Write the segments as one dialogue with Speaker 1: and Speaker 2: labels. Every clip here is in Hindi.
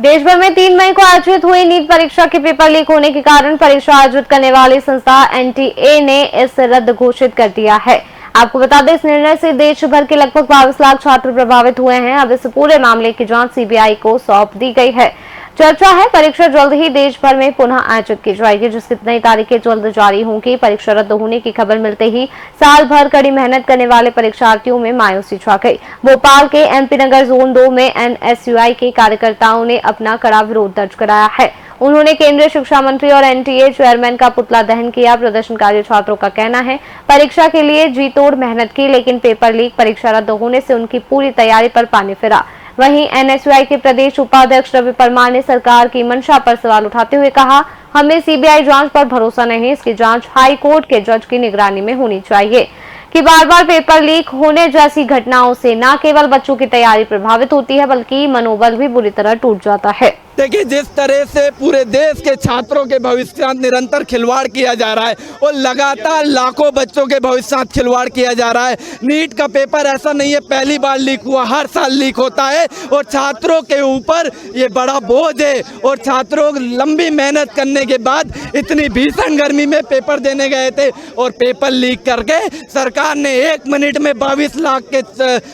Speaker 1: देश भर में 3 मई को आयोजित हुई नीट परीक्षा के पेपर लीक होने के कारण परीक्षा आयोजित करने वाली संस्था एनटीए ने इसे रद्द घोषित कर दिया है। आपको बता दें, इस निर्णय से देश भर के लगभग 22 लाख छात्र प्रभावित हुए हैं। अब इस पूरे मामले की जांच सीबीआई को सौंप दी गई है। चर्चा है परीक्षा जल्द ही देश भर में पुनः आयोजित की जाएगी, जिसकी नई तारीखें जल्द जारी होंगी। परीक्षा रद्द होने की खबर मिलते ही साल भर कड़ी मेहनत करने वाले परीक्षार्थियों में मायूसी छा गई। भोपाल के एमपी नगर जोन 2 में एनएसयूआई के कार्यकर्ताओं ने अपना कड़ा विरोध दर्ज कराया है। उन्होंने केंद्रीय शिक्षा मंत्री और एनटीए चेयरमैन का पुतला दहन किया। प्रदर्शनकारी छात्रों का कहना है परीक्षा के लिए जी तोड़ मेहनत की, लेकिन पेपर लीक, परीक्षा रद्द होने से उनकी पूरी तैयारी पर पानी फिरा। वहीं एनएसयूआई के प्रदेश उपाध्यक्ष रवि परमार ने सरकार की मंशा पर सवाल उठाते हुए कहा, हमें सीबीआई जांच पर भरोसा नहीं, इसकी जांच हाई कोर्ट के जज की निगरानी में होनी चाहिए। कि बार बार पेपर लीक होने जैसी घटनाओं से न केवल बच्चों की तैयारी प्रभावित होती है, बल्कि मनोबल भी बुरी तरह टूट जाता है।
Speaker 2: देखिए, जिस तरह से पूरे देश के छात्रों के भविष्य के साथ निरंतर खिलवाड़ किया जा रहा है और लगातार लाखों बच्चों के भविष्य के साथ खिलवाड़ किया जा रहा है। नीट का पेपर ऐसा नहीं है पहली बार लीक हुआ, हर साल लीक होता है और छात्रों के ऊपर ये बड़ा बोझ है। और छात्रों लंबी मेहनत करने के बाद इतनी भीषण गर्मी में पेपर देने गए थे और पेपर लीक करके सरकार ने 1 मिनट में 22 लाख के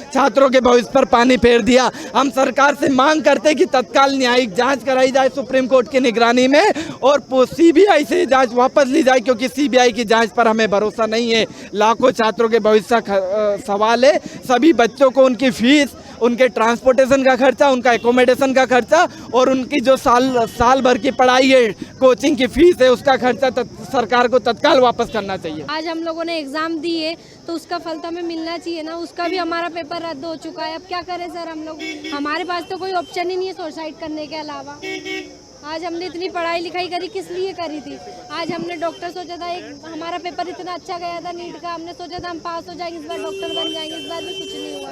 Speaker 2: छात्रों के भविष्य पर पानी फेर दिया। हम सरकार से मांग करते कि तत्काल न्यायिक जांच कराई जाए सुप्रीम कोर्ट की निगरानी में और सीबीआई से जांच वापस ली जाए, क्योंकि सीबीआई की जांच पर हमें भरोसा नहीं है। लाखों छात्रों के भविष्य का सवाल है। सभी बच्चों को उनकी फीस, उनके ट्रांसपोर्टेशन का खर्चा, उनका एकोमोडेशन का खर्चा और उनकी जो साल भर की पढ़ाई है, कोचिंग की फीस है, उसका खर्चा सरकार को तत्काल वापस करना चाहिए।
Speaker 3: आज हम लोगों ने एग्जाम दी है तो उसका फल तो हमें मिलना चाहिए ना। उसका भी हमारा पेपर रद्द हो चुका है। अब क्या करें सर, हम लोग, हमारे पास तो कोई ऑप्शन ही नहीं है सुसाइड करने के अलावा। आज हमने इतनी पढ़ाई लिखाई करी, किस लिए करी थी? आज हमने डॉक्टर सोचा था, एक हमारा पेपर इतना अच्छा गया था नीट का, हमने सोचा था हम पास हो जाएंगे, इस बार डॉक्टर बन जाएंगे। इस बार भी कुछ नहीं हुआ।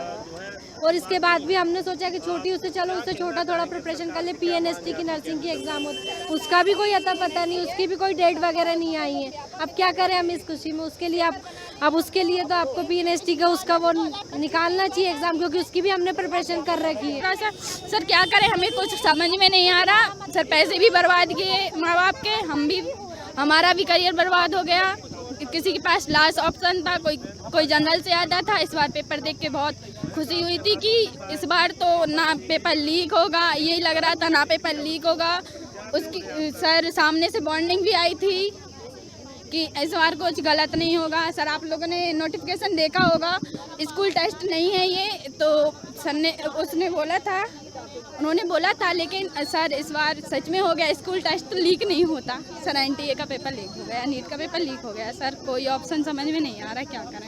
Speaker 3: और इसके बाद भी हमने सोचा कि छोटी उससे चलो उससे छोटा थोड़ा प्रिपरेशन कर ले, पीएनएसटी की नर्सिंग की एग्जाम होती, उसका भी कोई अता पता नहीं, उसकी भी कोई डेट वगैरह नहीं आई है। अब क्या करें हम इस खुशी में? उसके लिए अब उसके लिए तो आपको पीएनएसटी का उसका वो निकालना चाहिए एग्जाम, क्योंकि उसकी भी हमने प्रिपरेशन कर रखी है।
Speaker 4: सर क्या करें, हमें कुछ समझ में नहीं आ रहा। सर पैसे भी बर्बाद किए माँ बाप के, हमारा भी करियर बर्बाद हो गया। किसी के पास लास्ट ऑप्शन था, कोई जनरल से आता था। इस बार पेपर देख के बहुत खुशी हुई थी कि इस बार तो ना पेपर लीक होगा, यही लग रहा था, ना पेपर लीक होगा। उसकी सर सामने से वार्निंग भी आई थी कि इस बार कुछ गलत नहीं होगा। सर आप लोगों ने नोटिफिकेशन देखा होगा, स्कूल टेस्ट नहीं है ये, तो सर ने उन्होंने बोला था, लेकिन सर इस बार सच में हो गया। स्कूल टेस्ट तो लीक नहीं होता सर, एनटीए का पेपर लीक हो गया, नीट का पेपर लीक हो गया। सर कोई ऑप्शन समझ में नहीं आ रहा, क्या करें।